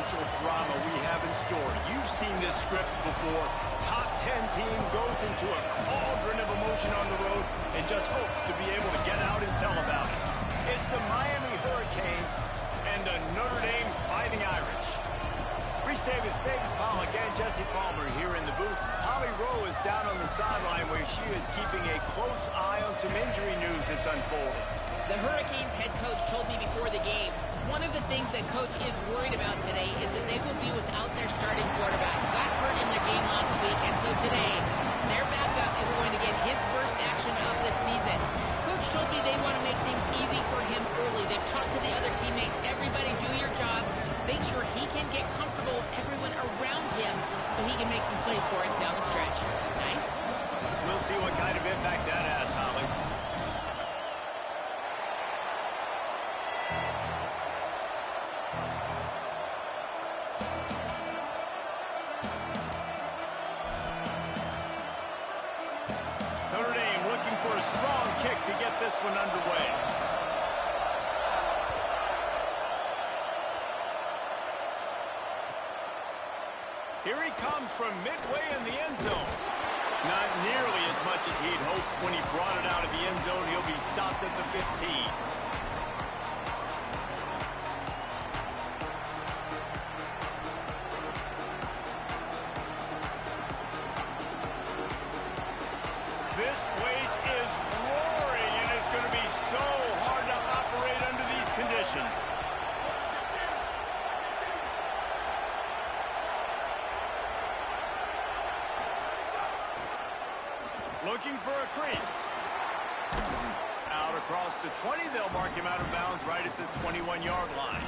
potential drama we have in store. You've seen this script before. Top 10 team goes into a cauldron of emotion on the road and just hopes to be able to get out and tell about it. It's the Miami Hurricanes and the Notre Dame Fighting Irish. Reese Davis, Davis Pollock, and Jesse Palmer here in the booth. Holly Rowe is down on the sideline where she is keeping a close eye on some injury news that's unfolding. The Hurricanes head coach told me before the game, one of the things that coach is worried about today is that they will be without their starting quarterback. Got hurt in their game last week, and so today, their backup is going to get his first action of the season. Coach told me they want to make things easy for him early. They've talked to the other teammates. Everybody do your job. Make sure he can get comfortable, everyone around him, so he can make some plays for us down the stretch. Nice? We'll see what kind of impact that has, Holly. Notre Dame looking for a strong kick to get this one underway. Here he comes from midway in the end zone. Not nearly as much as he'd hoped when he brought it out of the end zone. He'll be stopped at the 15. This place is roaring, and it's going to be so hard to operate under these conditions. Looking for a crease. Out across the 20, they'll mark him out of bounds right at the 21-yard line.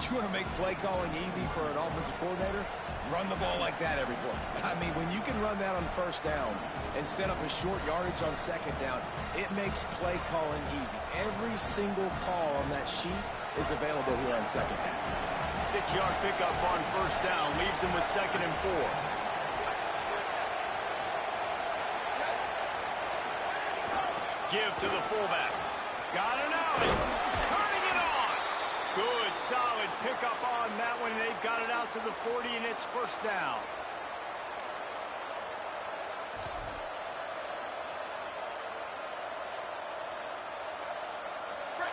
You want to make play calling easy for an offensive coordinator? Run the ball like that every play. I mean, when you can run that on first down and set up a short yardage on second down, it makes play calling easy. Every single call on that sheet is available here on second down. 6-yard pickup on first down leaves him with 2nd and 4. Give to the fullback. Got an alley. Turning it on. Good, solid pickup on that one. They've got it out to the 40, and it's first down.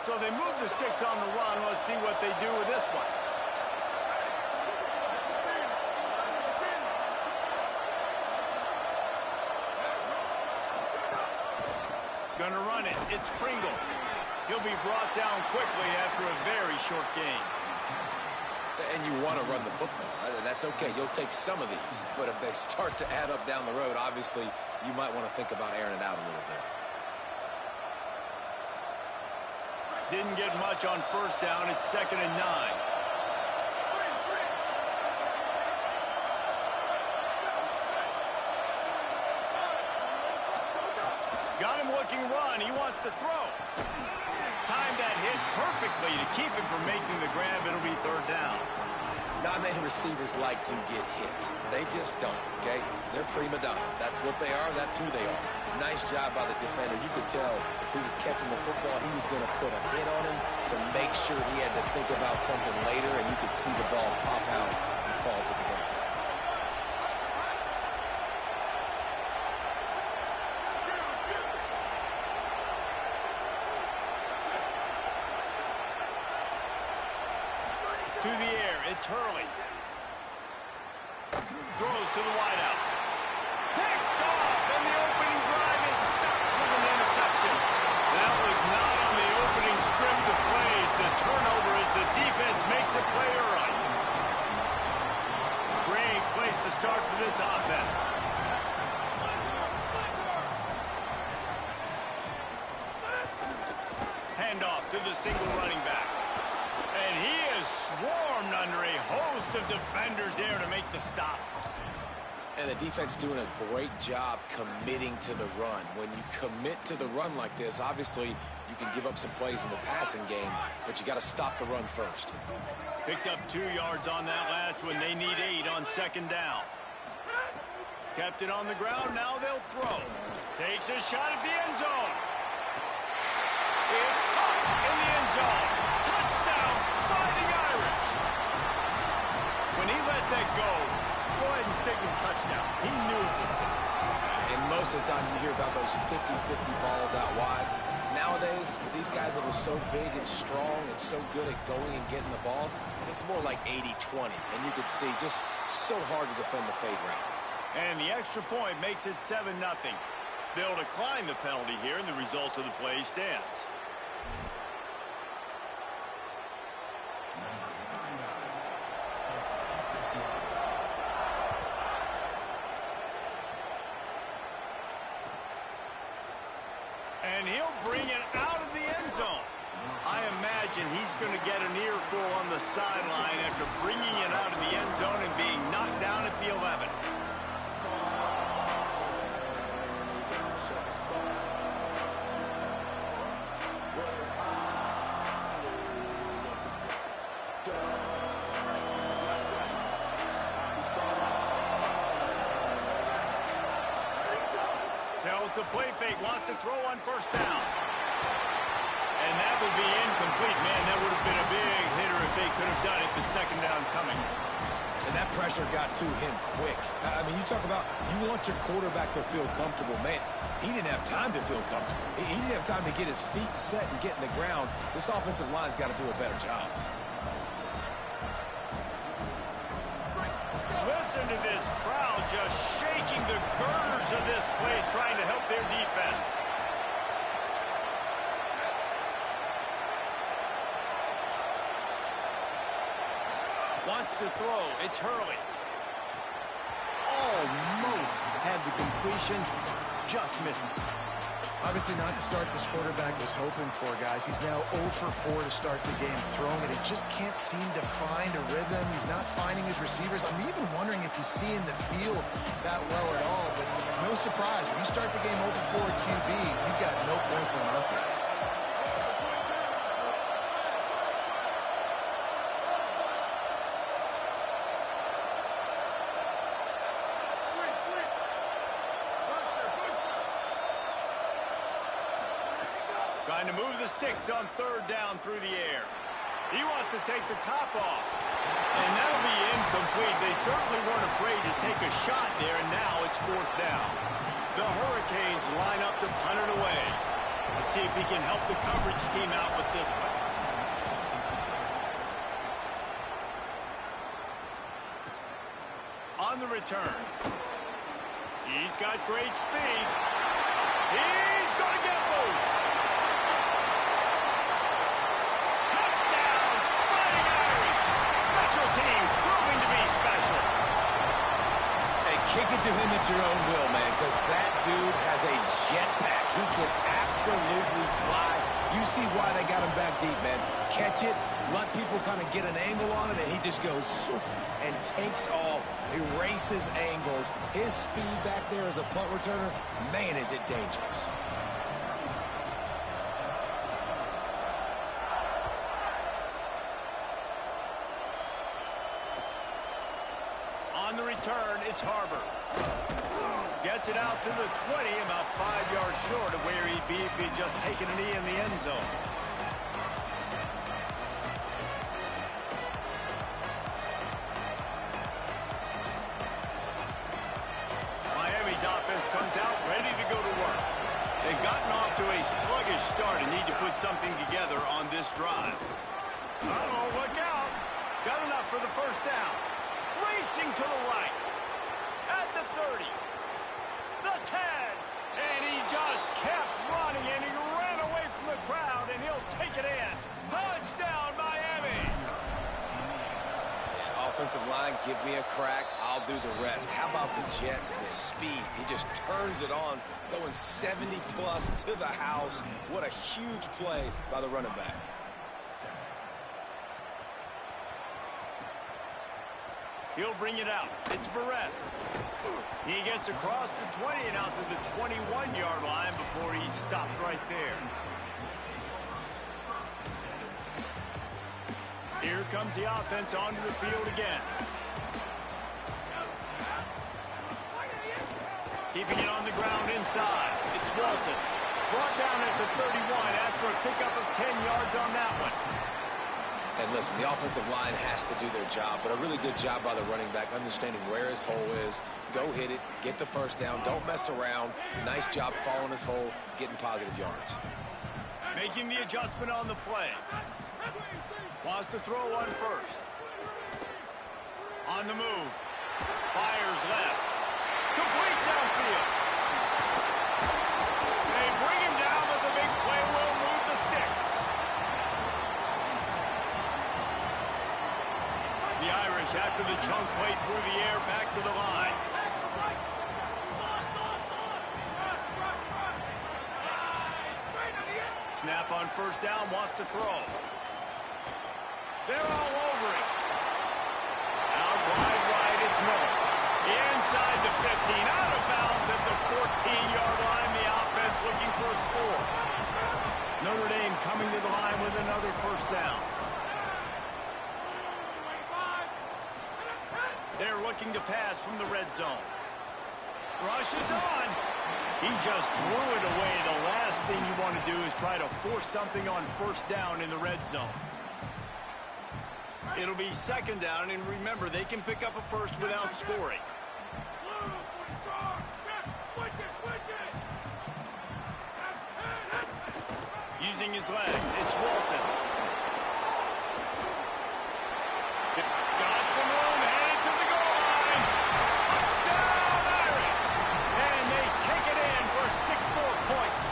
So they move the sticks on the run. Let's see what they do with this one. Gonna run it. It's Pringle. He'll be brought down quickly after a very short game. And you want to run the football. That's okay. You'll take some of these. But if they start to add up down the road, obviously, you might want to think about airing it out a little bit. Didn't get much on first down. It's 2nd and 9. Got him looking run. He wants to throw. Timed that hit perfectly to keep him from making the grab. It'll be 3rd down. Not many receivers like to get hit. They just don't, okay? They're prima donnas. That's what they are. That's who they are. Nice job by the defender. You could tell he was catching the football. He was going to put a hit on him to make sure he had to think about something later, and you could see the ball pop out and fall to the ground. To the air, it's Hurley. Throws to the wideout. Picked off, and the opening drive is stopped with an interception. That was not on the opening script of plays. The turnover as the defense makes a play early. Great place to start for this offense. Handoff to the single running back. And he is swarmed under a host of defenders there to make the stop. And the defense doing a great job committing to the run. When you commit to the run like this, obviously you can give up some plays in the passing game, but you got to stop the run first. Picked up 2 yards on that last one. They need 8 on 2nd down. Kept it on the ground. Now they'll throw. Takes a shot at the end zone. It's caught in the end zone. Touchdown, Fighting Irish. When he let that go ahead and signal touchdown. He knew it was safe. And most of the time you hear about those 50-50 balls out wide. Nowadays, with these guys that are so big and strong and so good at going and getting the ball, it's more like 80-20. And you can see just so hard to defend the fade route. And the extra point makes it 7-0. They'll decline the penalty here, and the result of the play stands. And he'll bring it out of the end zone. I imagine he's going to get an earful on the sideline after bringing it out of the end zone and being knocked down at the 11. Tells the play fake, wants to throw on first down. And that will be incomplete. Man, that would have been a big hitter if they could have done it, but second down coming. And that pressure got to him quick. I mean, you talk about you want your quarterback to feel comfortable. Man, he didn't have time to feel comfortable. He didn't have time to get his feet set and get in the ground. This offensive line's got to do a better job. Listen to this crowd just shaking the girders of this place, trying to help their defense. Wants to throw. It's Hurley. Almost had the completion. Just missed it. Obviously not the start this quarterback was hoping for, guys. He's now 0 for 4 to start the game throwing it. He just can't seem to find a rhythm. He's not finding his receivers. I'm even wondering if he's seeing the field that well at all. But no surprise, when you start the game 0 for 4 QB, you've got no points on offense. Trying to move the sticks on third down through the air. He wants to take the top off. And that'll be incomplete. They certainly weren't afraid to take a shot there, and now it's fourth down. The Hurricanes line up to punt it away. Let's see if he can help the coverage team out with this one. On the return. He's got great speed. He's going to get loose. Teams proving to be special. Hey, kick it to him at your own will, man, because that dude has a jetpack. He can absolutely fly. You see why they got him back deep, man. Catch it, let people kind of get an angle on it, and he just goes and takes off, erases angles. His speed back there as a punt returner, man, is it dangerous. On the return, it's Harbor. Gets it out to the 20, about 5 yards short of where he'd be if he'd just taken a knee in the end zone. Miami's offense comes out ready to go to work. They've gotten off to a sluggish start and need to put something together on this drive. Uh-oh, look out. Got enough for the first down. Racing to the right. At the 30. The 10. And he just kept running, and he ran away from the crowd, and he'll take it in. Touchdown, Miami. Yeah, offensive line, give me a crack. I'll do the rest. How about the Jets, the speed? He just turns it on, going 70-plus to the house. What a huge play by the running back. He'll bring it out. It's Barres. He gets across the 20 and out to the 21-yard line before he stopped right there. Here comes the offense onto the field again. Keeping it on the ground inside. It's Walton. Brought down at the 31 after a pickup of 10 yards on that one. And listen, the offensive line has to do their job, but a really good job by the running back, understanding where his hole is. Go hit it, get the first down, don't mess around. Nice job following his hole, getting positive yards. Making the adjustment on the play. Wants to throw one first. On the move. Fires left. Complete downfield. They bring him down, but the big play will move the sticks. The Irish, after the chunk play through the air, back to the line. Snap on first down, wants to throw. They're all over it. Out wide, right, it's Miller. Inside the 15, out of bounds at the 14-yard line. The offense looking for a score. Notre Dame coming to the line with another first down. They're looking to pass from the red zone. Rush is on. He just threw it away. The last thing you want to do is try to force something on first down in the red zone. It'll be second down, and remember, they can pick up a first without scoring. Using his legs, it's Walton. Got some room, headed to the goal line. Touchdown, Irish! And they take it in for 6 more points.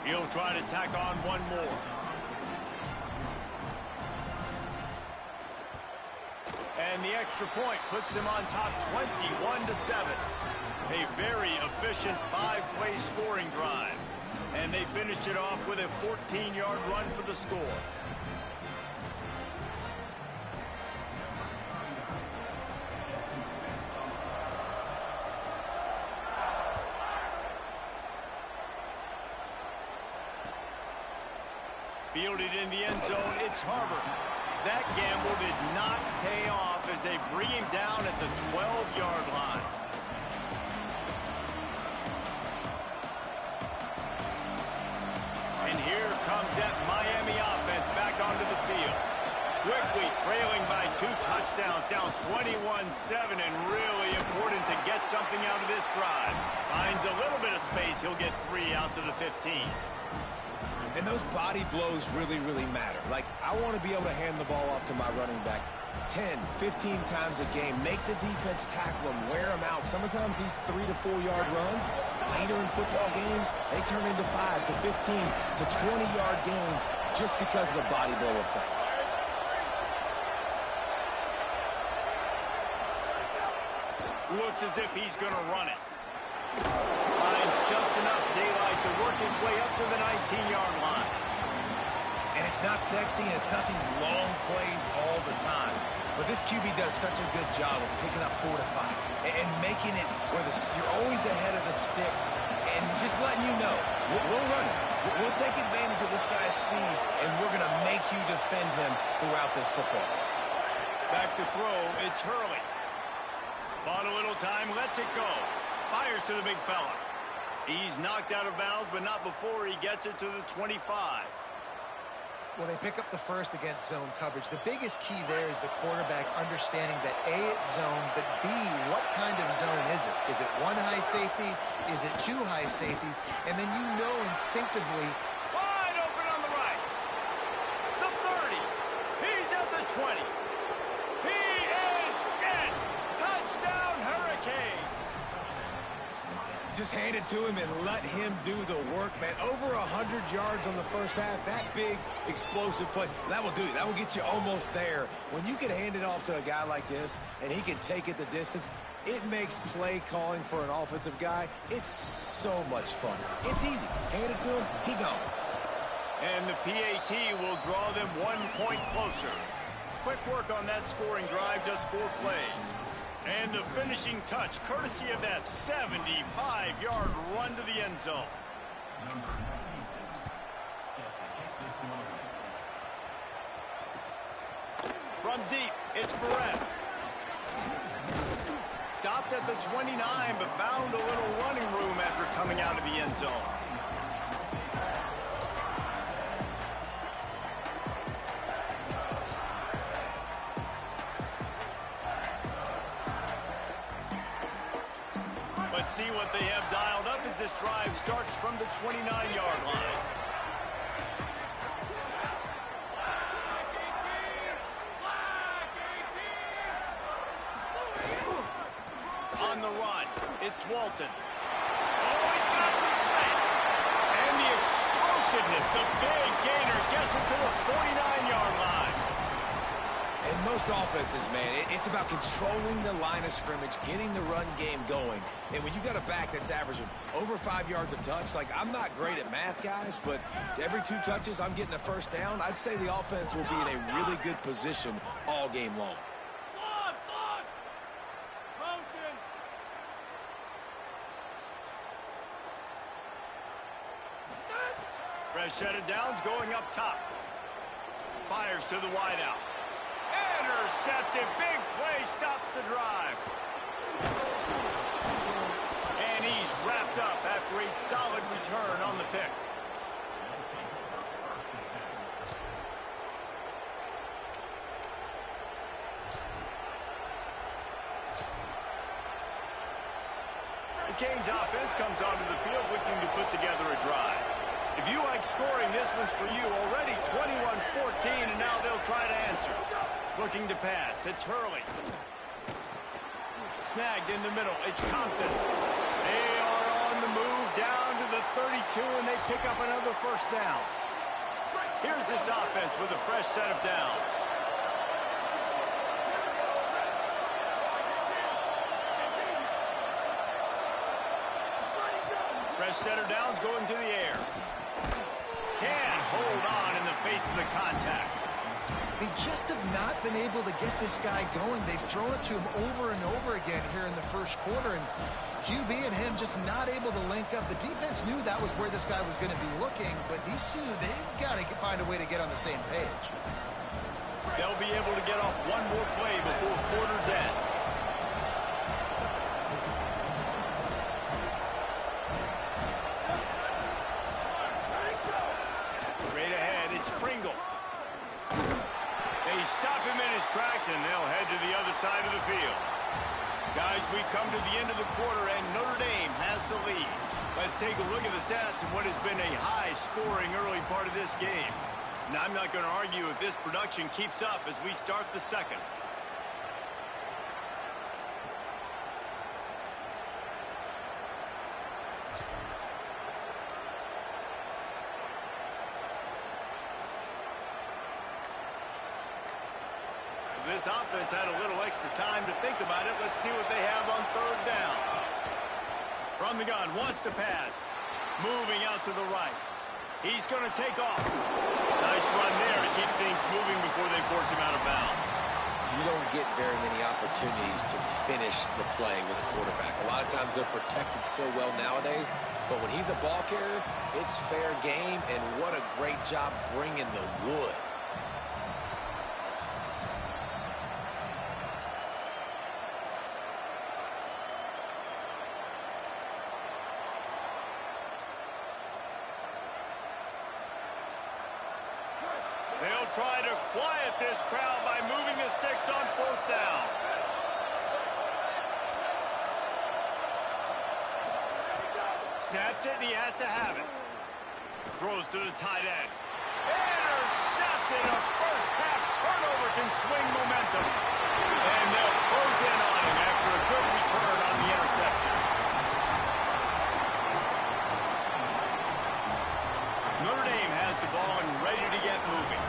He'll try to tack on one more. And the extra point puts them on top 21-7. A very efficient 5-play scoring drive. And they finished it off with a 14-yard run for the score. Fielded in the end zone, it's Harbor. That gamble did not pay off as they bring him down at the 12-yard line. And here comes that Miami offense back onto the field. Quickly trailing by 2 touchdowns, down 21-7, and really important to get something out of this drive. Finds a little bit of space, he'll get 3 out to the 15. And those body blows really, really matter. Like, I want to be able to hand the ball off to my running back 10, 15 times a game. Make the defense tackle him, wear him out. Sometimes these 3 to 4 yard runs, later in football games, they turn into 5 to 15 to 20-yard gains just because of the body blow effect. Looks as if he's going to run it. Finds just enough daylight to work his way up to the 19-yard line. And it's not sexy, and it's not these long plays all the time. But this QB does such a good job of picking up 4 to 5 and making it where you're always ahead of the sticks and just letting you know, we'll run it. We'll take advantage of this guy's speed, and we're going to make you defend him throughout this football game. Back to throw, it's Hurley. Bought a little time, lets it go. Fires to the big fella. He's knocked out of bounds, but not before he gets it to the 25. Well, they pick up the first against zone coverage. The biggest key there is the quarterback understanding that A, it's zone, but B, what kind of zone is it? Is it 1 high safety? Is it 2 high safeties? And then you know instinctively. Wide open on the right. The 30. He's at the 20. He is in. Touchdown, Hurricanes. Just hand it to him and let him do the work, man. Over 100 yards on the first half. That big, explosive play, that will do it. That will get you almost there. When you can hand it off to a guy like this and he can take it the distance, it makes play calling for an offensive guy, it's so much fun. It's easy. Hand it to him, he gone. And the PAT will draw them 1 point closer. Quick work on that scoring drive, just 4 plays. And the finishing touch, courtesy of that 75-yard run to the end zone. From From deep, it's Perez. Stopped at the 29, but found a little running room after coming out of the end zone. Let's see what they have dialed up as this drive starts from the 29-yard line. On the run, it's Walton. Oh, he's got some space. And the explosiveness, the big gainer gets it to the 49-yard line. And most offenses, man, it's about controlling the line of scrimmage, getting the run game going. And when you got a back that's averaging over 5 yards a touch, like, I'm not great at math, guys, but every 2 touches I'm getting a first down, I'd say the offense will be in a really good position all game long. Fresh set of downs going up top. Fires to the wideout. Intercepted. Big play stops the drive. And he's wrapped up after a solid return on the pick. The Canes offense comes onto the field looking to put together a drive. If you like scoring, this one's for you. Already 21-14, and now they'll try to answer. Looking to pass. It's Hurley. Snagged in the middle. It's Compton. They are on the move down to the 32, and they pick up another first down. Here's this offense with a fresh set of downs. Fresh set of downs going to the air. Can hold on in the face of the contact. They just have not been able to get this guy going. They've thrown it to him over and over again here in the first quarter, and QB and him just not able to link up. The defense knew that was where this guy was going to be looking, but these two, they've got to find a way to get on the same page. They'll be able to get off one more play before quarter's end. Stop him in his tracks, and they'll head to the other side of the field. Guys, we've come to the end of the quarter, and Notre Dame has the lead. Let's take a look at the stats and what has been a high-scoring early part of this game. Now, I'm not going to argue if this production keeps up as we start the second. This offense had a little extra time to think about it. Let's see what they have on third down. From the gun, wants to pass. Moving out to the right. He's going to take off. Nice run there to keep things moving before they force him out of bounds. You don't get very many opportunities to finish the play with a quarterback. A lot of times they're protected so well nowadays, but when he's a ball carrier, it's fair game, and what a great job bringing the wood. They'll try to quiet this crowd by moving the sticks on fourth down. Snaps it, and he has to have it. Throws to the tight end. Intercepted. A first-half turnover can swing momentum. And they'll close in on him after a good return on the interception. Notre Dame has the ball and ready to get moving.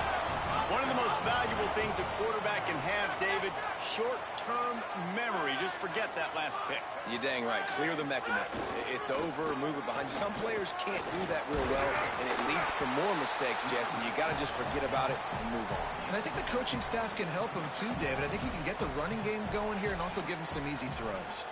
One of the most valuable things a quarterback can have, David, short-term memory. Just forget that last pick. You're dang right. Clear the mechanism. It's over, move it behind you. Some players can't do that real well, and it leads to more mistakes, Jesse. You got to just forget about it and move on. And I think the coaching staff can help him too, David. I think you can get the running game going here and also give him some easy throws.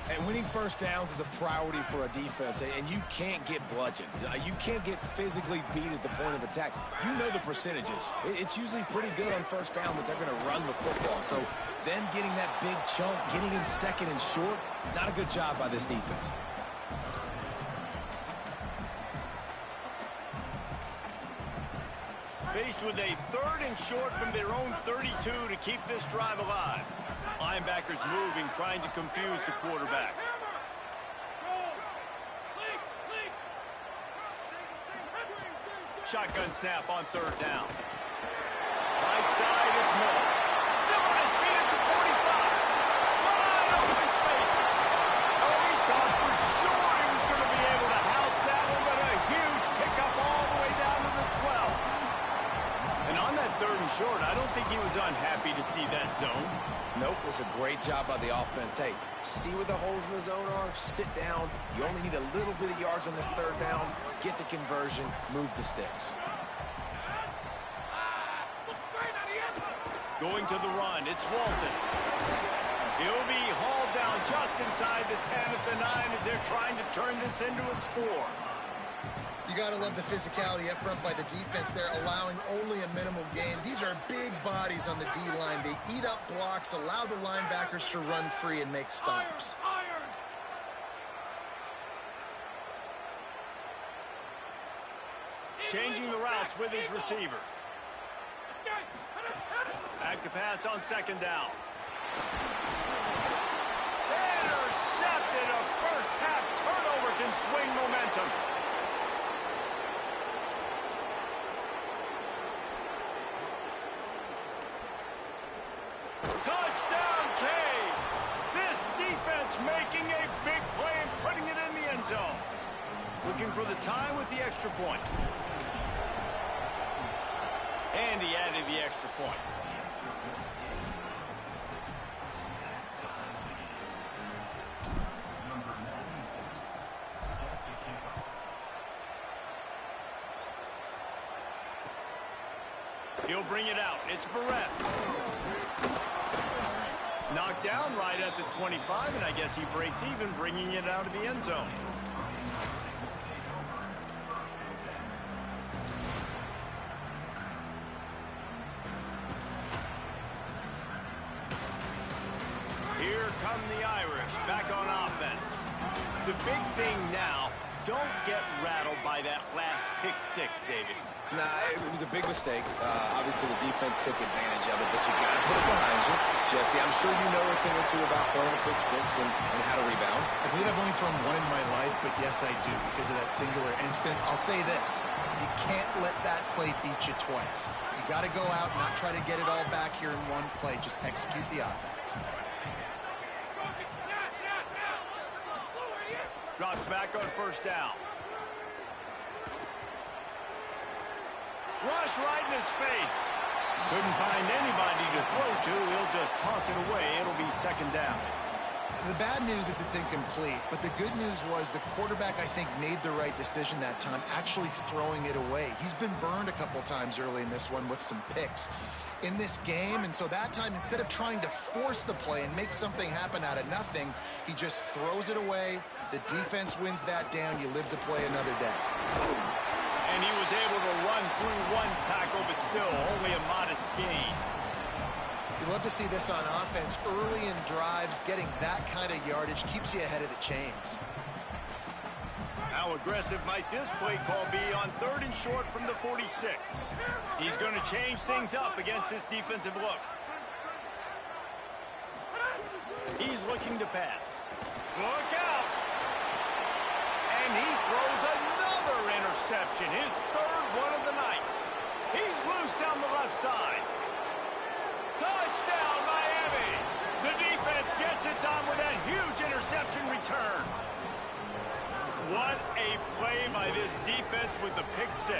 And winning first downs is a priority for a defense, and you can't get bludgeoned. You can't get physically beat at the point of attack. You know the percentages. It's usually pretty good on first down that they're going to run the football. So them getting that big chunk, getting in second and short, not a good job by this defense. Faced with a 3rd and short from their own 32 to keep this drive alive. Linebackers moving, trying to confuse the quarterback. Shotgun snap on 3rd down. Right side, it's Moore. Still on his feet at the 45. Wide open spaces. Oh, we thought for sure he was going to be able to house that one, but a huge pickup all the way down to the 12. And on that 3rd and short, I don't think he was unhappy to see that zone. Nope, it was a great job by the offense. Hey, see where the holes in the zone are, sit down. You only need a little bit of yards on this 3rd down. Get the conversion, move the sticks. Going to the run, it's Walton. He'll be hauled down just inside the 10 at the 9 as they're trying to turn this into a score. You got to love the physicality up front by the defense. They're allowing only a minimal gain. These are big bodies on the D-line. They eat up blocks, allow the linebackers to run free and make stops. Changing the routes with his receivers. Back to pass on 2nd down. Intercepted. A first half turnover can swing momentum. Touchdown, Canes! This defense making a big play and putting it in the end zone. Looking for the tie with the extra point. And he added the extra point. He'll bring it out. It's Barrett. Knocked down right at the 25, and I guess he breaks even, bringing it out of the end zone. Here come the Irish, back on offense. The big thing now, don't get rattled by that last pick 6, David. Nah, it was a big mistake. Obviously, the defense took advantage of it, but you got to put it behind you. Jesse, I'm sure you know a thing or two about throwing a pick 6 and how to rebound. I believe I've only thrown one in my life, but yes, I do because of that singular instance. I'll say this. You can't let that play beat you twice. You got to go out and not try to get it all back here in one play. Just execute the offense. Drops back on 1st down. Rush right in his face. Couldn't find anybody to throw to. He'll just toss it away. It'll be 2nd down. The bad news is it's incomplete, but the good news was the quarterback, I think, made the right decision that time, actually throwing it away. He's been burned a couple times early in this one with some picks in this game, and so that time, instead of trying to force the play and make something happen out of nothing, he just throws it away. The defense wins that down. You live to play another day. And he was able to run through one tackle, but still only a modest gain. You love to see this on offense. Early in drives, getting that kind of yardage keeps you ahead of the chains. How aggressive might this play call be on 3rd and short from the 46? He's going to change things up against this defensive look. He's looking to pass. Look out! And he throws another interception, his 3rd one of the night. He's loose down the left side. Touchdown, Miami! The defense gets it done with that huge interception return. What a play by this defense with the pick 6.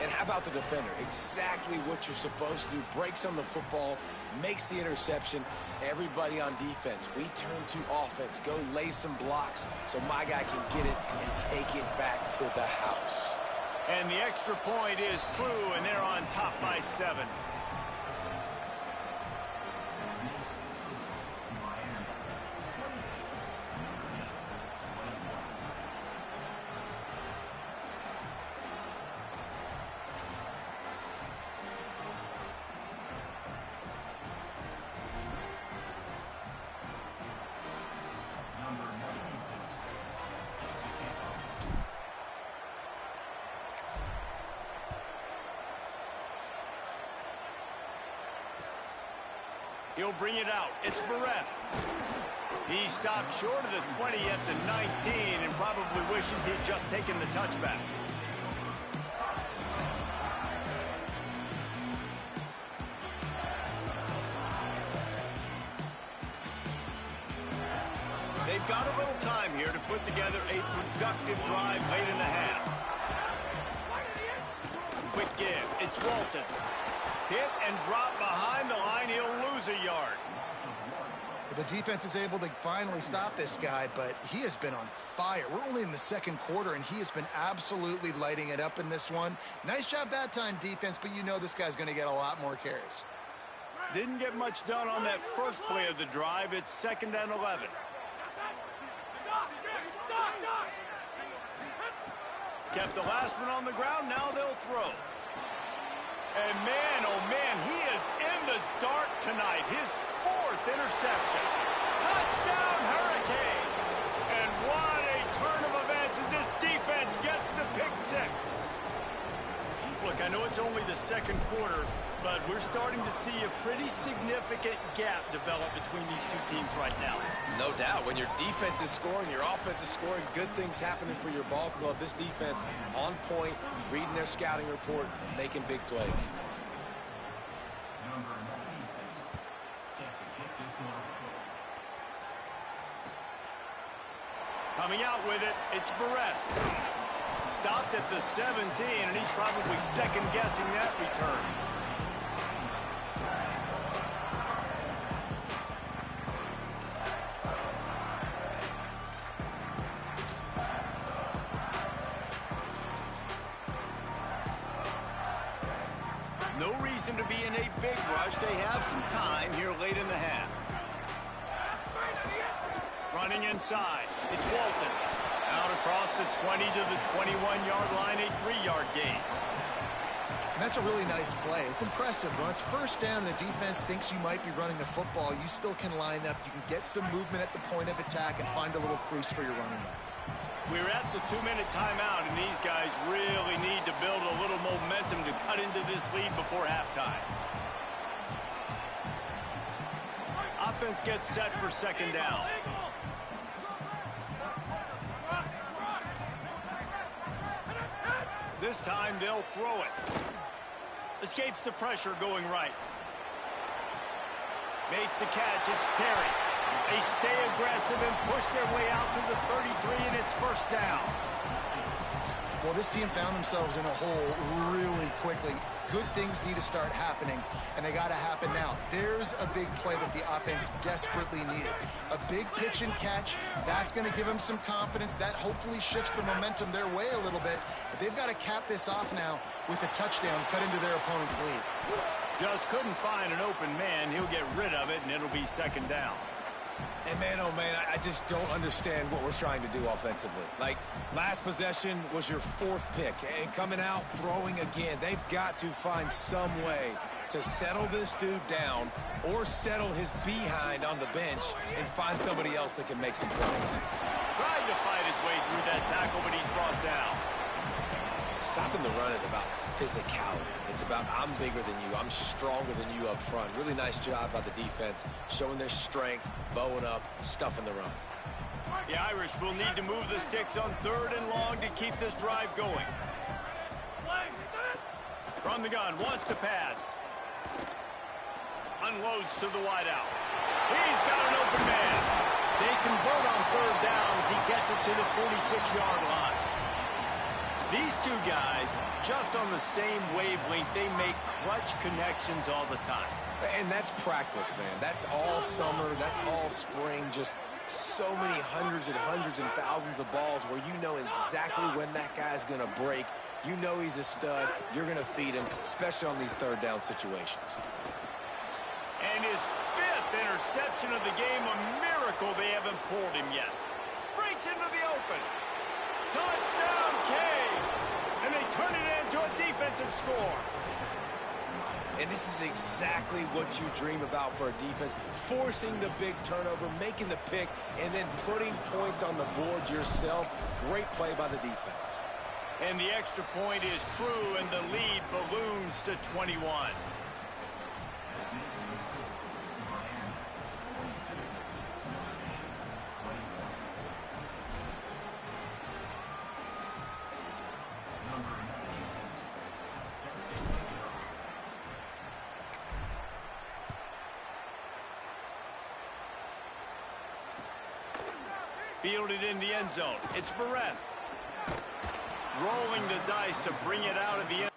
And how about the defender? Exactly what you're supposed to do. Breaks on the football, makes the interception. Everybody on defense, we turn to offense. Go lay some blocks so my guy can get it and take it back to the house. And the extra point is true, and they're on top by 7. He'll bring it out. It's Barres. He stopped short of the 20 at the 19 and probably wishes he'd just taken the touchback. They've got a little time here to put together a productive drive late in the half. Quick give. It's Walton. Hit and drop behind the line. He'll lose a yard. The defense is able to finally stop this guy, but he has been on fire. We're only in the second quarter, and he has been absolutely lighting it up in this one. Nice job that time, defense, but you know this guy's going to get a lot more carries. Didn't get much done on that first play of the drive. It's 2nd and 11. Kept the last one on the ground. Now they'll throw. And man, oh man, he is in the dark tonight. His 4th interception. Touchdown, Hurricane. And what a turn of events as this defense gets the pick 6. Look, I know it's only the second quarter, but we're starting to see a pretty significant gap develop between these two teams right now. No doubt. When your defense is scoring, your offense is scoring, good things happening for your ball club. This defense on point, reading their scouting report, making big plays. Coming out with it, it's Barres. Stopped at the 17, and he's probably second-guessing that return. No reason to be in a big rush. They have some time here late in the half. Running inside, it's Walton. Out across the 20 to the 21-yard line, a 3-yard gain. And that's a really nice play. It's impressive. When it's first down, the defense thinks you might be running the football. You still can line up. You can get some movement at the point of attack and find a little crease for your running back. We're at the 2-minute timeout, and these guys really need to build a little momentum to cut into this lead before halftime. Offense gets set for 2nd down. This time they'll throw it. Escapes the pressure going right. Makes the catch. It's Terry. They stay aggressive and push their way out to the 33, and it's 1st down. Well, this team found themselves in a hole really quickly. Good things need to start happening, and they got to happen now. There's a big play that the offense desperately needed. A big pitch and catch. That's going to give them some confidence. That hopefully shifts the momentum their way a little bit. But they've got to cap this off now with a touchdown cut into their opponent's lead. Just couldn't find an open man. He'll get rid of it, and it'll be 2nd down. And man, oh man, I just don't understand what we're trying to do offensively. Like, last possession was your 4th pick, and coming out, throwing again. They've got to find some way to settle this dude down or settle his behind on the bench and find somebody else that can make some plays. Tried to fight his way through that tackle, but he's brought down. Stopping the run is about physicality. It's about I'm bigger than you. I'm stronger than you up front. Really nice job by the defense, showing their strength, bowing up, stuffing the run. The Irish will need to move the sticks on 3rd and long to keep this drive going. From the gun, wants to pass. Unloads to the wideout. He's got an open man. They convert on 3rd down as he gets it to the 46-yard line. These two guys, just on the same wavelength, they make clutch connections all the time. And that's practice, man. That's all summer. That's all spring. Just so many hundreds and thousands of balls where you know exactly when that guy's going to break. You know he's a stud. You're going to feed him, especially on these 3rd down situations. And his 5th interception of the game, a miracle they haven't pulled him yet. Breaks into the open. Touchdown, Canes! And they turn it into a defensive score. And this is exactly what you dream about for a defense. Forcing the big turnover, making the pick, and then putting points on the board yourself. Great play by the defense. And the extra point is true, and the lead balloons to 21. Fielded in the end zone. It's Perez. Rolling the dice to bring it out of the end.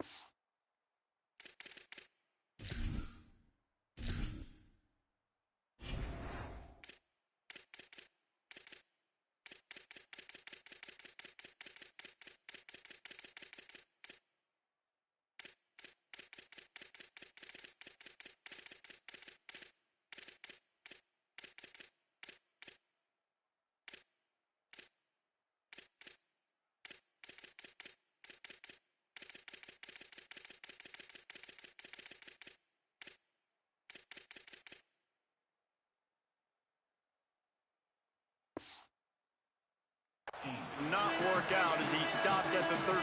Not work out as he stopped at the 13.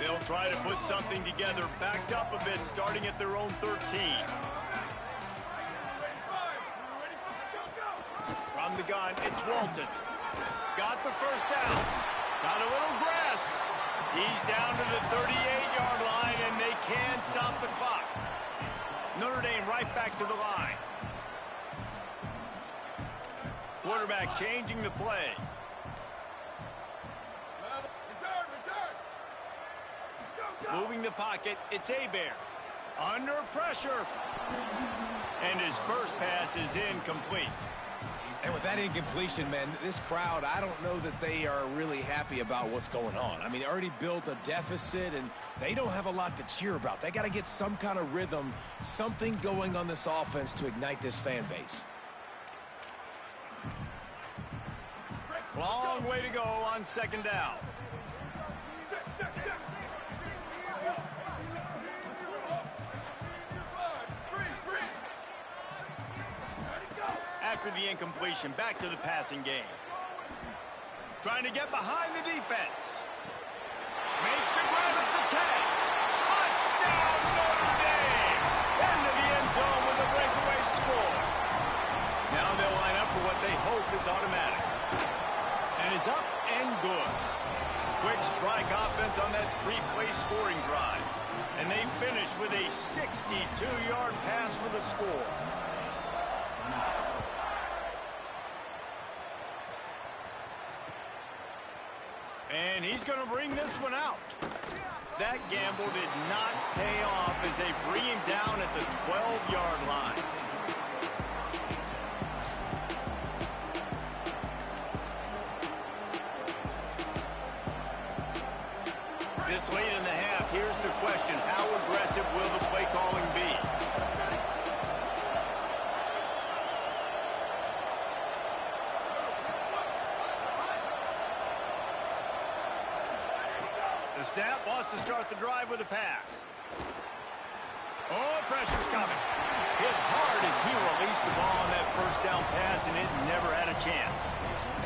They'll try to put something together, backed up a bit, starting at their own 13. From the gun, it's Walton. Got the first down. Got a little grass. He's down to the 38-yard line, and they can stop the clock. Notre Dame right back to the line. Quarterback changing the play. Moving the pocket, it's Hebert. Under pressure. And his first pass is incomplete. And with that incompletion, man, this crowd, I don't know that they are really happy about what's going on. I mean, they already built a deficit, and they don't have a lot to cheer about. They got to get some kind of rhythm, something going on this offense to ignite this fan base. Long way to go on second down. After the incompletion, back to the passing game. Trying to get behind the defense. Makes the grab at the 10. Touchdown, Notre Dame! Into the end zone with a breakaway score. Now they'll line up for what they hope is automatic. And it's up and good. Quick strike offense on that three-play scoring drive. And they finish with a 62-yard pass for the score. And he's going to bring this one out. That gamble did not pay off as they bring him down at the 12-yard line. This late in the half, here's the question. How aggressive will the play calling be? The snap wants to start the drive with a pass. Oh, pressure's coming. Hit hard as he released the ball on that first down pass, and it never had a chance.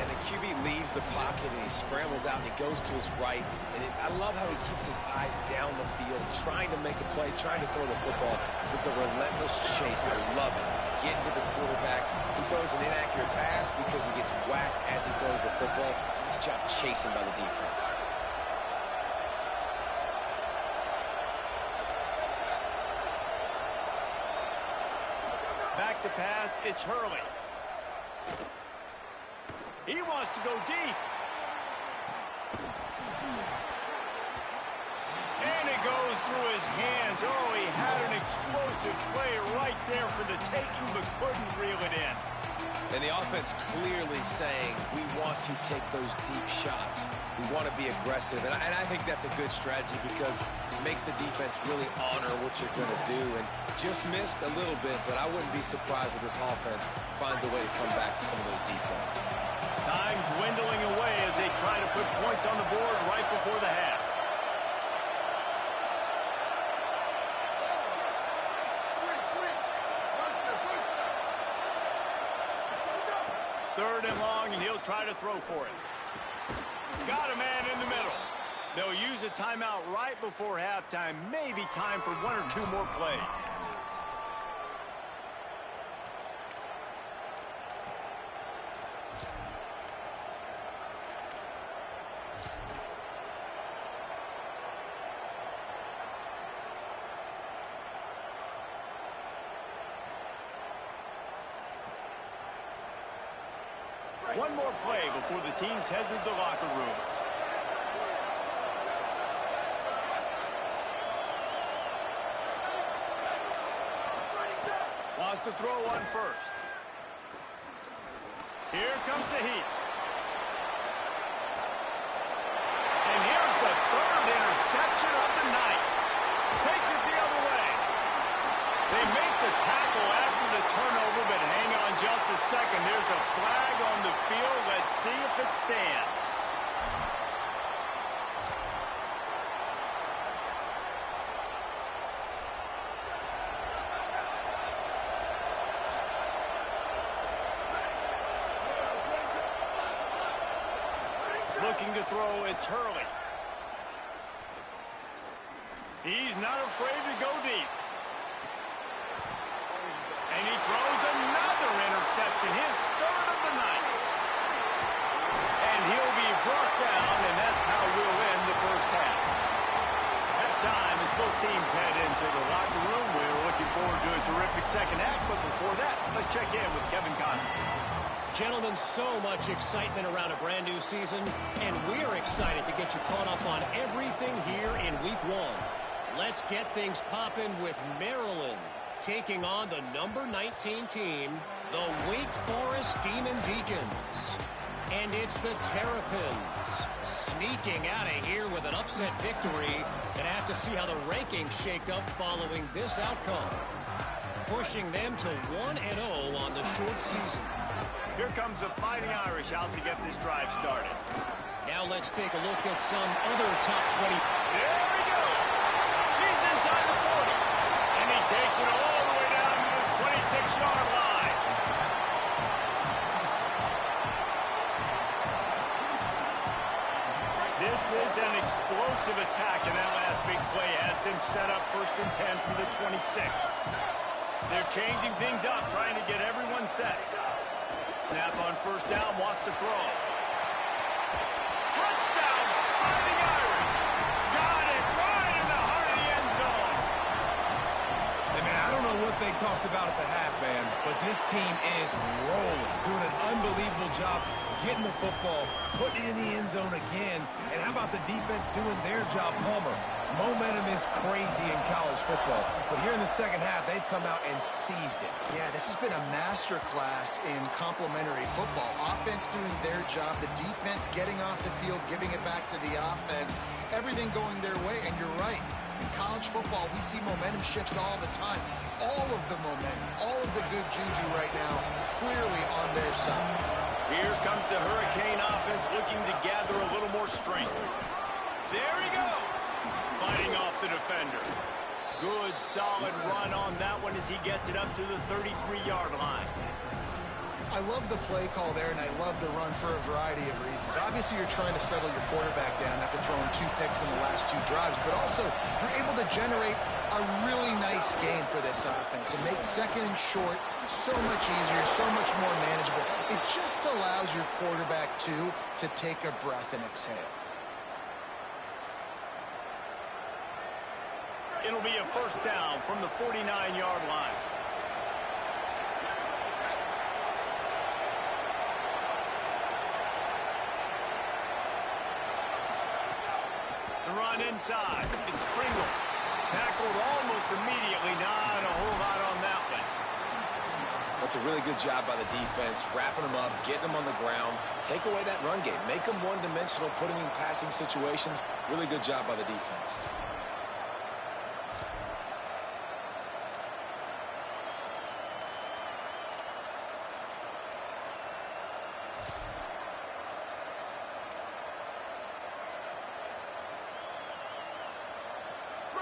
And the QB leaves the pocket, and he scrambles out, and he goes to his right. And I love how he keeps his eyes down the field, trying to make a play, trying to throw the football with the relentless chase. I love it. Getting to the quarterback. He throws an inaccurate pass because he gets whacked as he throws the football. Nice job chasing by the defense. Back to pass, it's Hurley. He wants to go deep. And it goes through his hands. Oh, he had an explosive play right there for the taking, but couldn't reel it in. And the offense clearly saying, we want to take those deep shots. We want to be aggressive. And I think that's a good strategy because it makes the defense really honor what you're going to do. And just missed a little bit, but I wouldn't be surprised if this offense finds a way to come back to some of those deep balls. Time dwindling away as they try to put points on the board right before the half. Third and long, and he'll try to throw for it. Got a man in the middle. They'll use a timeout right before halftime. Maybe time for one or two more plays. One more play before the teams head to the locker rooms. Wants to throw one first. Here comes the heat. And here's the third interception of the night. Takes it the other way. They make the tackle after the turnover, but hang on just a second. There's a flag on the field. Let's see if it stands. Looking to throw, it's Hurley. He's not afraid to go deep. And he throws another interception, his third of the night. And he'll be brought down, and that's how we'll end the first half. Halftime as both teams head into the locker room. We're looking forward to a terrific second half, but before that, let's check in with Kevin Connor. Gentlemen, so much excitement around a brand new season, and we're excited to get you caught up on everything here in Week 1. Let's get things popping with Maryland taking on the number 19 team, the Wake Forest Demon Deacons. And it's the Terrapins sneaking out of here with an upset victory. And have to see how the rankings shake up following this outcome, pushing them to 1-0 on the short season. Here comes the Fighting Irish out to get this drive started. Now let's take a look at some other top 20. There he goes. He's inside the 40. And he takes it all the way down to the 26-yard line. This is an explosive attack, and that last big play has them set up 1st and 10 from the 26. They're changing things up, trying to get everyone set. Snap on 1st down, wants to throw. Touchdown, Fighting Irish. Got it right in the heart of the end zone. Hey, man, I don't know what they talked about at the half, man, but this team is rolling, doing an unbelievable job getting the football, putting it in the end zone again. And how about the defense doing their job, Palmer? Momentum is crazy in college football. But here in the second half, they've come out and seized it. Yeah, this has been a masterclass in complementary football. Offense doing their job, the defense getting off the field, giving it back to the offense, everything going their way. And you're right. In college football, we see momentum shifts all the time. All of the momentum, all of the good juju right now, clearly on their side. Here comes the Hurricane offense looking to gather a little more strength. There he goes. Fighting off the defender. Good, solid run on that one as he gets it up to the 33-yard line. I love the play call there, and I love the run for a variety of reasons. Obviously, you're trying to settle your quarterback down after throwing 2 picks in the last 2 drives, but also you're able to generate a really nice game for this offense. It makes second and short so much easier, so much more manageable. It just allows your quarterback, too, to take a breath and exhale. It'll be a 1st down from the 49-yard line. The run inside. It's Pringle. Tackled almost immediately. Not a whole lot on that one. That's a really good job by the defense, wrapping them up, getting them on the ground. Take away that run game. Make them one-dimensional, put them in passing situations. Really good job by the defense.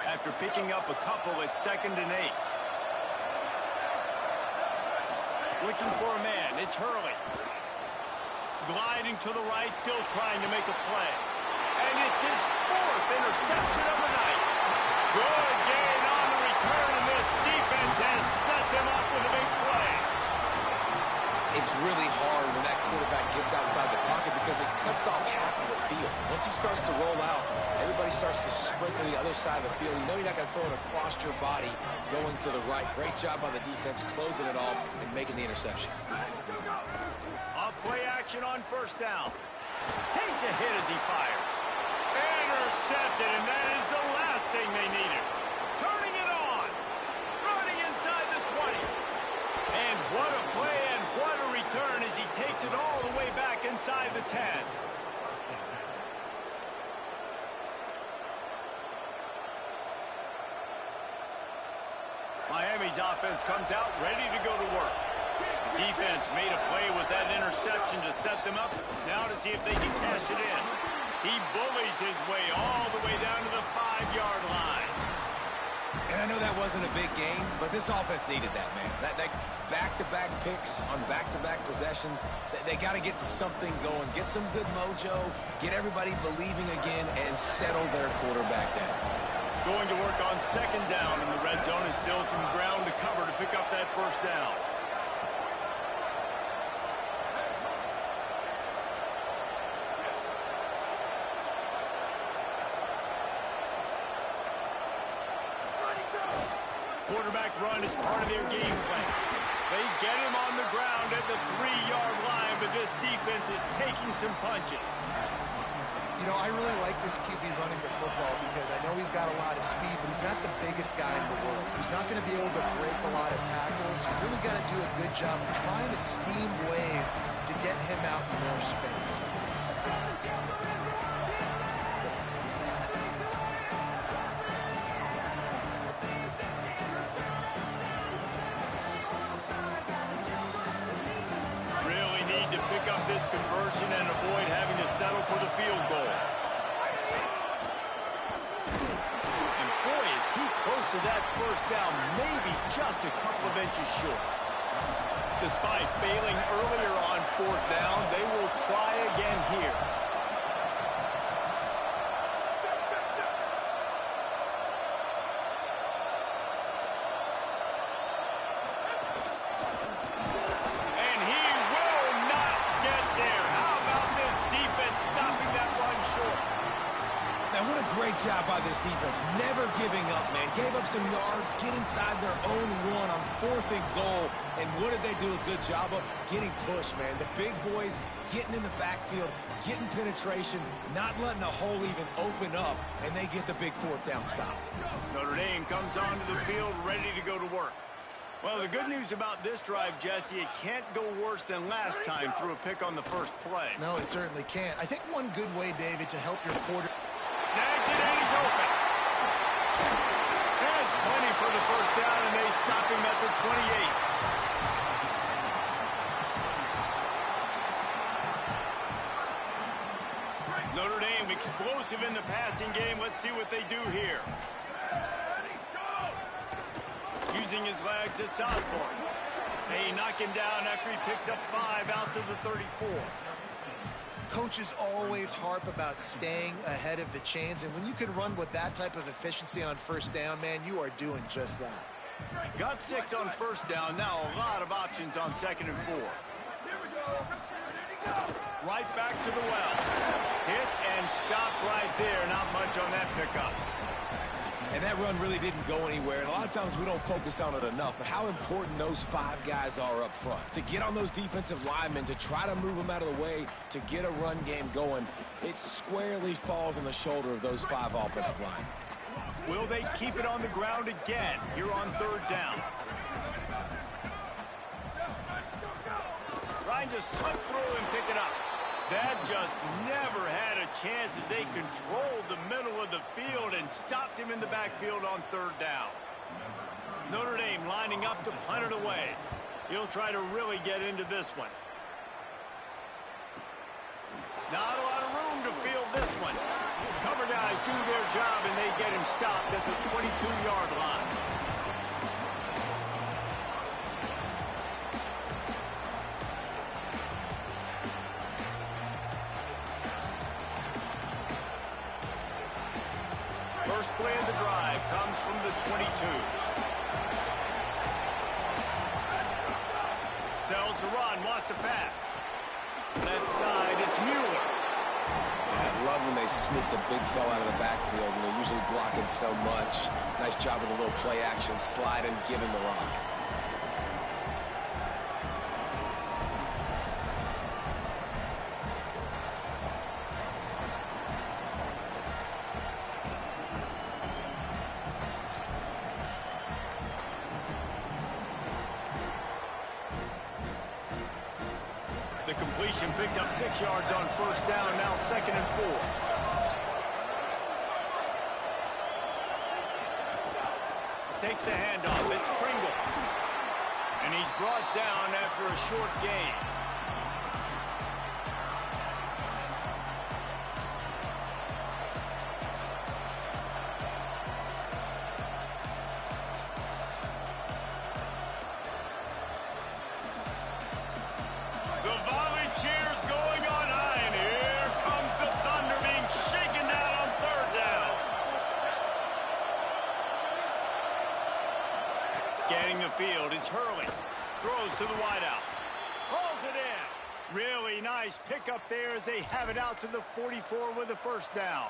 After picking up a couple, it's 2nd and 8. Looking for a man, it's Hurley. Gliding to the right, still trying to make a play. And it's his 4th interception of the night. Good gain on the return, and this defense has set them up with a big play. It's really hard when that quarterback gets outside the pocket because it cuts off half of the field. Once he starts to roll out, everybody starts to sprint to the other side of the field. You know you're not going to throw it across your body going to the right. Great job by the defense closing it off and making the interception. Off Play action on first down. Takes a hit as he fires. Intercepted, and that is the last thing they needed. Turning it on. Running inside the 20. And what a play and what a return as he takes it all the way back inside the 10. Miami's offense comes out ready to go to work. Defense made a play with that interception to set them up. Now to see if they can cash it in. He bullies his way all the way down to the 5-yard line. And I know that wasn't a big game, but this offense needed that, man. That back-to-back picks on back-to-back possessions, they got to get something going, get some good mojo, get everybody believing again, and settle their quarterback down. Going to work on second down in the red zone is still some ground to cover to pick up that first down. Quarterback run is part of their game plan. They get him on the ground at the 3-yard line, but this defense is taking some punches. You know, I really like this QB running the football because I know he's got a lot of speed, but he's not the biggest guy in the world. So he's not going to be able to break a lot of tackles. You really got to do a good job of trying to scheme ways to get him out in more space. This conversion and avoid having to settle for the field goal. And boy, is he close to that first down, maybe just a couple of inches short. Despite failing earlier on fourth down, they will try again here. Great job by this defense. Never giving up, man. Gave up some yards, get inside their own one on 4th and goal. And what did they do a good job of? Getting pushed, man. The big boys getting in the backfield, getting penetration, not letting a hole even open up, and they get the big 4th down stop. Notre Dame comes onto the field ready to go to work. Well, the good news about this drive, Jesse, it can't go worse than last time through a pick on the first play. No, it certainly can't. I think one good way, David, to help your quarter... Snags it, and he's open. There's plenty for the first down, and they stop him at the 28. Notre Dame explosive in the passing game. Let's see what they do here. Using his legs, it's Osborne. They knock him down after he picks up 5 out to the 34. Coaches always harp about staying ahead of the chains, and when you can run with that type of efficiency on first down, man, you are doing just that. Got 6 on first down. Now a lot of options on 2nd and 4. Right back to the well. Hit and stop right there. Not much on that pickup. And that run really didn't go anywhere. And a lot of times we don't focus on it enough. But how important those 5 guys are up front. To get on those defensive linemen, to try to move them out of the way, to get a run game going, it squarely falls on the shoulder of those 5 offensive linemen. Will they keep it on the ground again here on 3rd down? Trying to slip through and pick it up. That just never had a chance as they controlled the middle of the field and stopped him in the backfield on 3rd down. Notre Dame lining up to punt it away. He'll try to really get into this one. Not a lot of room to field this one. Cover guys do their job, and they get him stopped at the 22-yard line. First play of the drive comes from the 22. Tells to run, wants to pass. Left side, it's Mueller. I love when they sneak the big fella out of the backfield. You know, usually blocking so much. Nice job with a little play action, slide and give him the rock. The completion picked up 6 yards on first down, now 2nd and 4. Takes the handoff. It's Pringle. And he's brought down after a short gain. The volley cheers going on high, and here comes the thunder being shaken down on 3rd down. Scanning the field, it's Hurley. Throws to the wideout. Hauls it in. Really nice pickup there as they have it out to the 44 with a 1st down.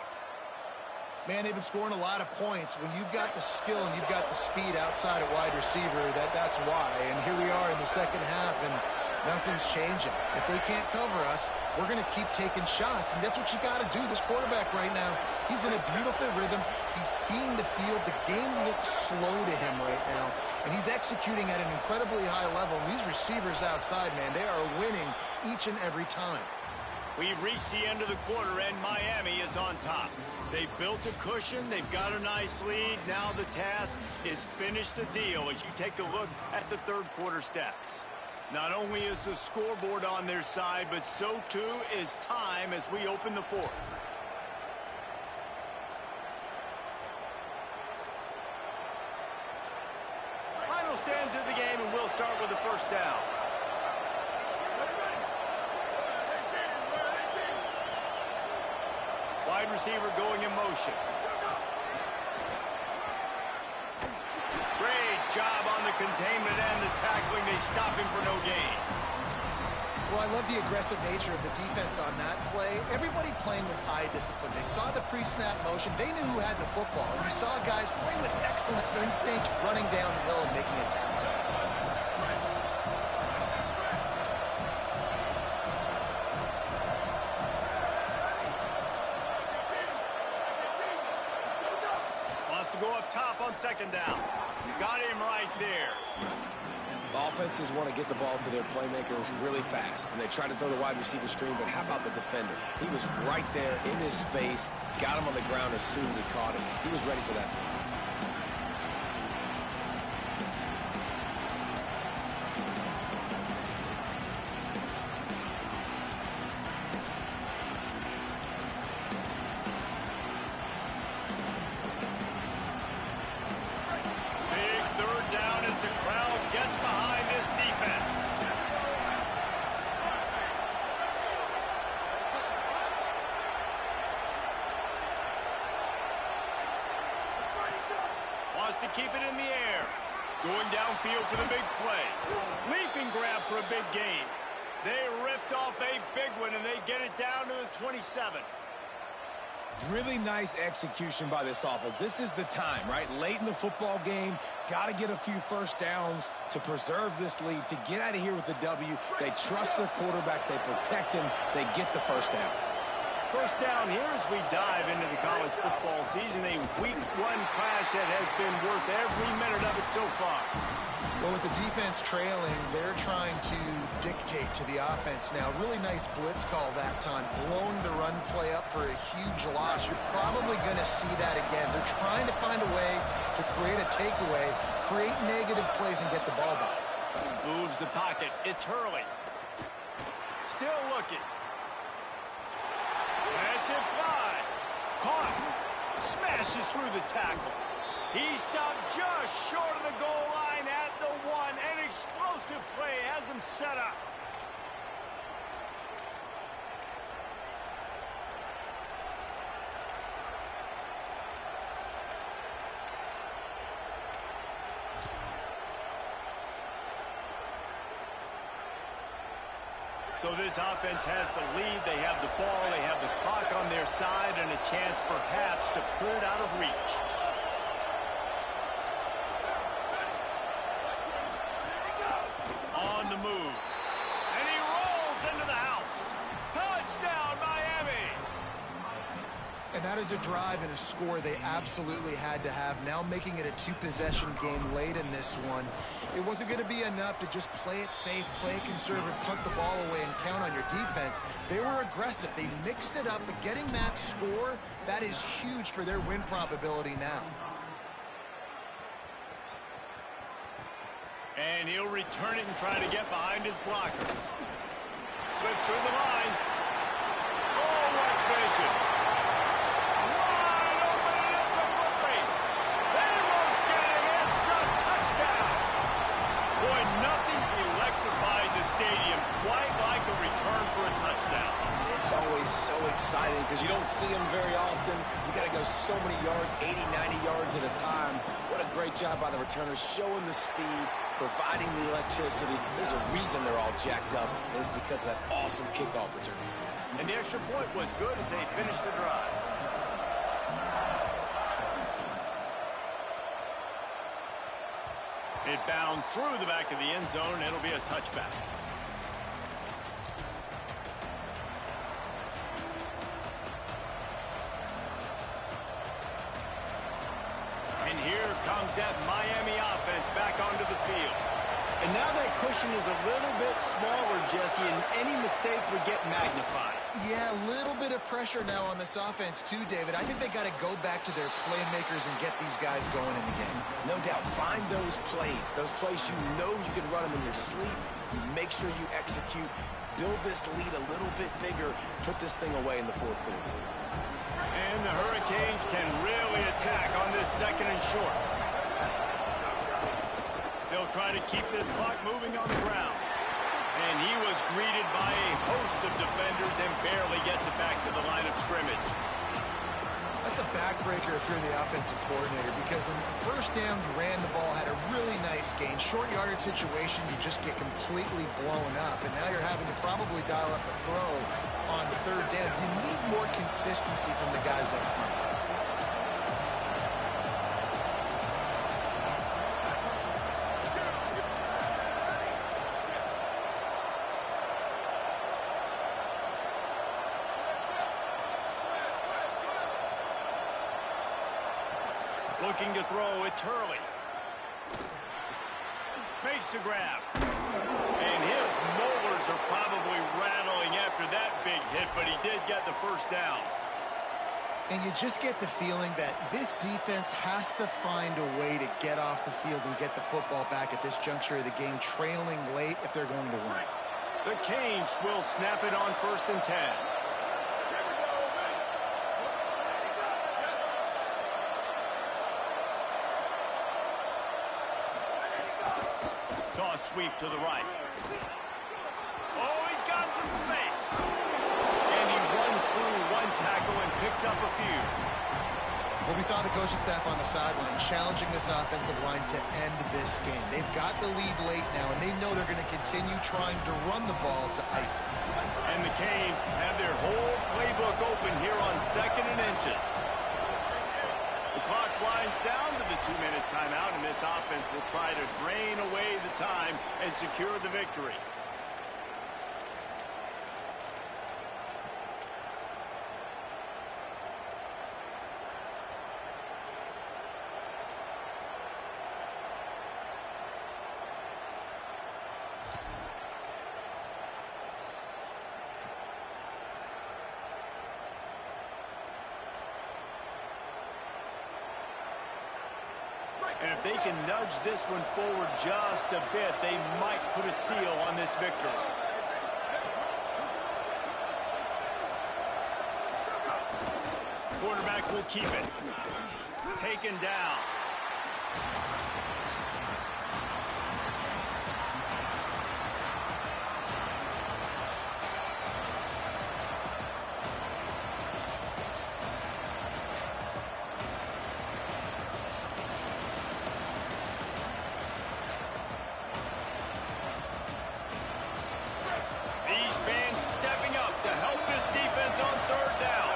Man, they've been scoring a lot of points. When you've got the skill and you've got the speed outside at wide receiver, that's why. And here we are in the second half, and nothing's changing. If they can't cover us, we're going to keep taking shots, and that's what you got to do. This quarterback right now, he's in a beautiful rhythm. He's seeing the field. The game looks slow to him right now, and he's executing at an incredibly high level. And these receivers outside, man, they are winning each and every time. We've reached the end of the quarter, and Miami is on top. They've built a cushion. They've got a nice lead. Now the task is finish the deal as you take a look at the 3rd quarter stats. Not only is the scoreboard on their side, but so too is time as we open the 4th. Final stands of the game, and we'll start with the 1st down. Wide receiver going in motion. Great job on the containment and the tackling. They stop him for no gain. Well, I love the aggressive nature of the defense on that play. Everybody playing with eye discipline. They saw the pre-snap motion. They knew who had the football. And you saw guys play with excellent instinct, running down the hill and making a tackle. Go up top on 2nd down. Got him right there. Offenses want to get the ball to their playmakers really fast, and they try to throw the wide receiver screen, but how about the defender? He was right there in his space, got him on the ground as soon as he caught him. He was ready for that play. To keep it in the air. Going downfield for the big play. Leaping grab for a big gain. They ripped off a big one, and they get it down to the 27. Really nice execution by this offense. This is the time, right? Late in the football game, got to get a few 1st downs to preserve this lead, to get out of here with the W. They trust their quarterback. They protect him. They get the 1st down. 1st down here as we dive into the college football season. A week 1 clash that has been worth every minute of it so far. Well, with the defense trailing, they're trying to dictate to the offense now. Really nice blitz call that time, blowing the run play up for a huge loss. You're probably going to see that again. They're trying to find a way to create a takeaway, create negative plays, and get the ball back. Moves the pocket. It's Hurley. Still looking. That's it fly. Caught. Smashes through the tackle. He stopped just short of the goal line at the 1. An explosive play has him set up. So this offense has the lead. They have the ball. They have the clock on their side and a chance perhaps to put it out of reach. On the move. And he rolls into the house. Touchdown, Miami. And that is a drive and a score they absolutely had to have. Now making it a two-possession game late in this one. It wasn't going to be enough to just play it safe, play it conservative, punt the ball away, and count on your defense. They were aggressive. They mixed it up, but getting that score, that is huge for their win probability now. And he'll return it and try to get behind his blockers. Slips through the line. Oh, what vision. Wide open, and it's a foot race. They won't get him. It's a touchdown. Boy, nothing electrifies a stadium quite like a return for a touchdown. It's always so exciting because you don't see them very often. You got to go so many yards, 80, 90 yards at a time. What a great job by the returners, showing the speed, providing the electricity. There's a reason they're all jacked up, and it's because of that awesome kickoff return. And the extra point was good as they finished the drive. It bounds through the back of the end zone, and it'll be a touchback. And here comes that Miami offense back onto the field. And now that cushion is a little bit smaller, Jesse, and any mistake would get magnified. Yeah, a little bit of pressure now on this offense too, David. I think they got to go back to their playmakers and get these guys going in the game. No doubt. Find those plays you know you can run them in your sleep. You make sure you execute. Build this lead a little bit bigger. Put this thing away in the fourth quarter. And the Hurricanes can really attack on this second and short. They'll try to keep this clock moving on the ground. And he was greeted by a host of defenders and barely gets it back to the line of scrimmage. That's a backbreaker if you're the offensive coordinator, because in first down, you ran the ball, had a really nice gain. Short yardage situation, you just get completely blown up. And now you're having to probably dial up a throw on third down. You need more consistency from the guys up front. Looking to throw, it's Hurley. Makes the grab. And his molars are probably rattling after that big hit, but he did get the first down. And you just get the feeling that this defense has to find a way to get off the field and get the football back at this juncture of the game, trailing late if they're going to win. The Canes will snap it on 1st and 10. Toss sweep to the right. Oh, he's got some space. And he runs through one tackle and picks up a few. Well, we saw the coaching staff on the sideline challenging this offensive line to end this game. They've got the lead late now, and they know they're going to continue trying to run the ball to ice it. And the Canes have their whole playbook open here on 2nd and inches. The clock winds down to the 2-minute timeout, and this offense will try to drain away the time and secure the victory. And if they can nudge this one forward just a bit, they might put a seal on this victory. Quarterback will keep it. Taken down. Stepping up to help this defense on 3rd down.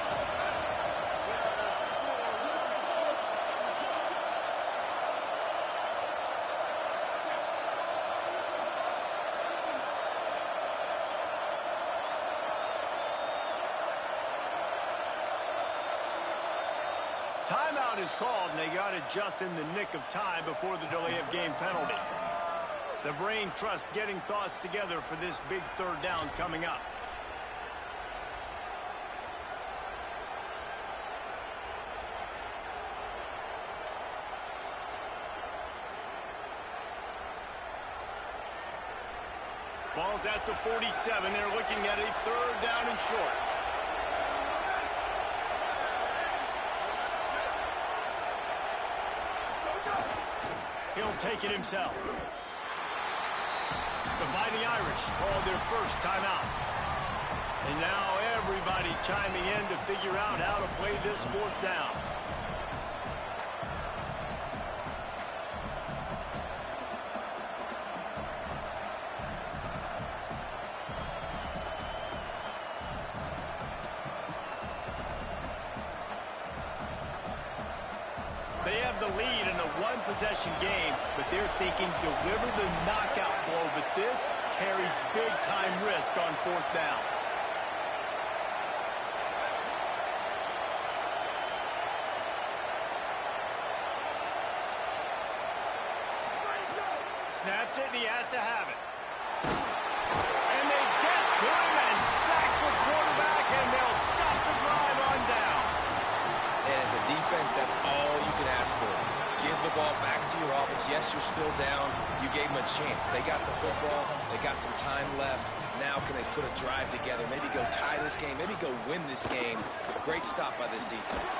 Timeout is called, and they got it just in the nick of time before the delay of game penalty. The brain trust getting thoughts together for this big third down coming up. Ball's at the 47. They're looking at a third down and short. He'll take it himself. The Fighting Irish called their first timeout. And now everybody chiming in to figure out how to play this fourth down. They have the lead in a one-possession game, but they're thinking deliver the knockout blow, but this carries big-time risk on fourth down. Snapped it, and he has to have it. And they get to him and sack the quarterback, and they'll stop the drive on down. And as a defense, that's all you can ask for. Give the ball back to your offense. Yes, you're still down. You gave them a chance. They got the football. They got some time left. Now can they put a drive together? Maybe go tie this game. Maybe go win this game. Great stop by this defense.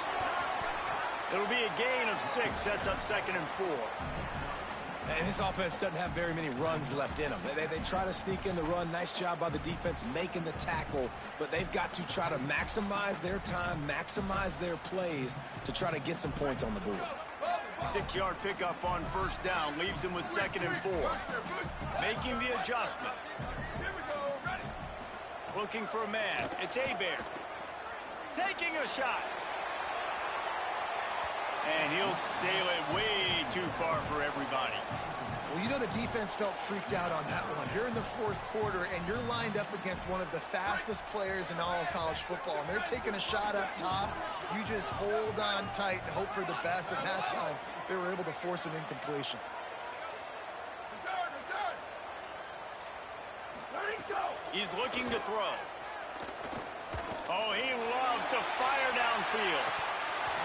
It'll be a gain of 6. Sets up 2nd and 4. And this offense doesn't have very many runs left in them. They try to sneak in the run. Nice job by the defense making the tackle. But they've got to try to maximize their time, maximize their plays to try to get some points on the board. 6-yard pickup on first down. Leaves them with 2nd and 4. Making the adjustment. Looking for a man. It's Abear. Taking a shot. And he'll sail it way too far for everybody. Well, you know the defense felt freaked out on that one. You're in the fourth quarter, and you're lined up against one of the fastest players in all of college football. And they're taking a shot up top. You just hold on tight and hope for the best. And that time, they were able to force an incompletion. He's looking to throw. Oh, he loves to fire downfield.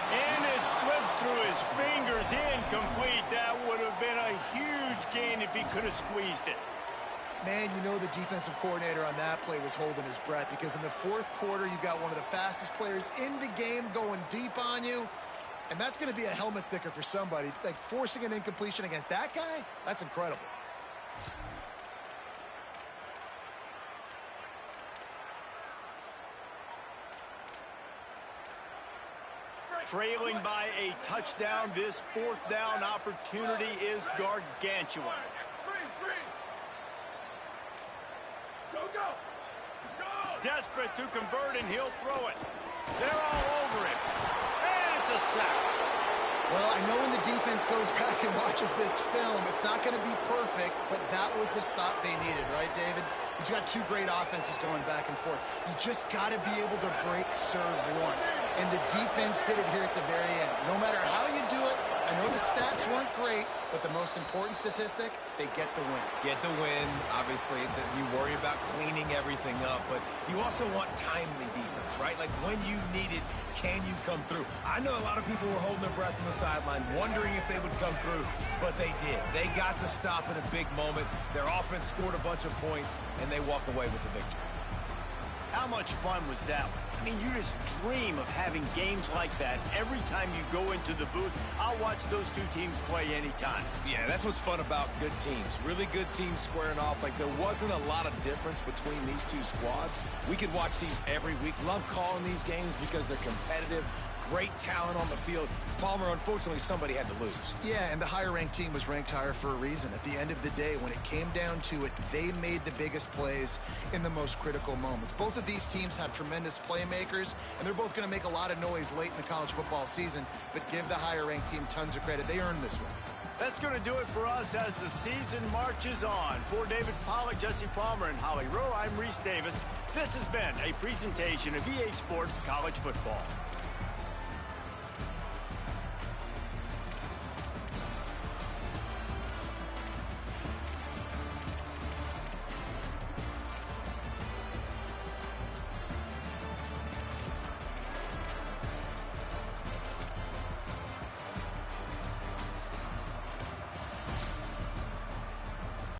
And it slips through his fingers, incomplete. That would have been a huge gain if he could have squeezed it. Man, you know the defensive coordinator on that play was holding his breath, because in the fourth quarter, you got one of the fastest players in the game going deep on you. And that's going to be a helmet sticker for somebody. Like, forcing an incompletion against that guy, that's incredible. Trailing by a touchdown, this fourth down opportunity is gargantuan. Desperate to convert, and he'll throw it. They're all over him. And it's a sack. Well, I know when the defense goes back and watches this film, it's not going to be perfect, but that was the stop they needed, right, David? You got two great offenses going back and forth. You just got to be able to break serve once. And the defense did it here at the very end. No matter how you do it, I know the stats weren't great, but the most important statistic, they get the win. Get the win. Obviously, you worry about cleaning everything up, but you also want timely defense, right? Like, when you need it, can you come through? I know a lot of people were holding their breath on the sideline, wondering if they would come through, but they did. They got the stop in a big moment. Their offense scored a bunch of points, and they walk away with the victory. How much fun was that one? I mean, you just dream of having games like that every time you go into the booth. I'll watch those two teams play anytime. Yeah, that's what's fun about good teams. Really good teams squaring off. Like, there wasn't a lot of difference between these two squads. We could watch these every week. Love calling these games because they're competitive. Great talent on the field. Palmer, unfortunately, somebody had to lose. Yeah, and the higher-ranked team was ranked higher for a reason. At the end of the day, when it came down to it, they made the biggest plays in the most critical moments. Both of these teams have tremendous playmakers, and they're both going to make a lot of noise late in the college football season, but give the higher-ranked team tons of credit. They earned this one. That's going to do it for us as the season marches on. For David Pollack, Jesse Palmer, and Holly Rowe, I'm Reese Davis. This has been a presentation of EA Sports College Football.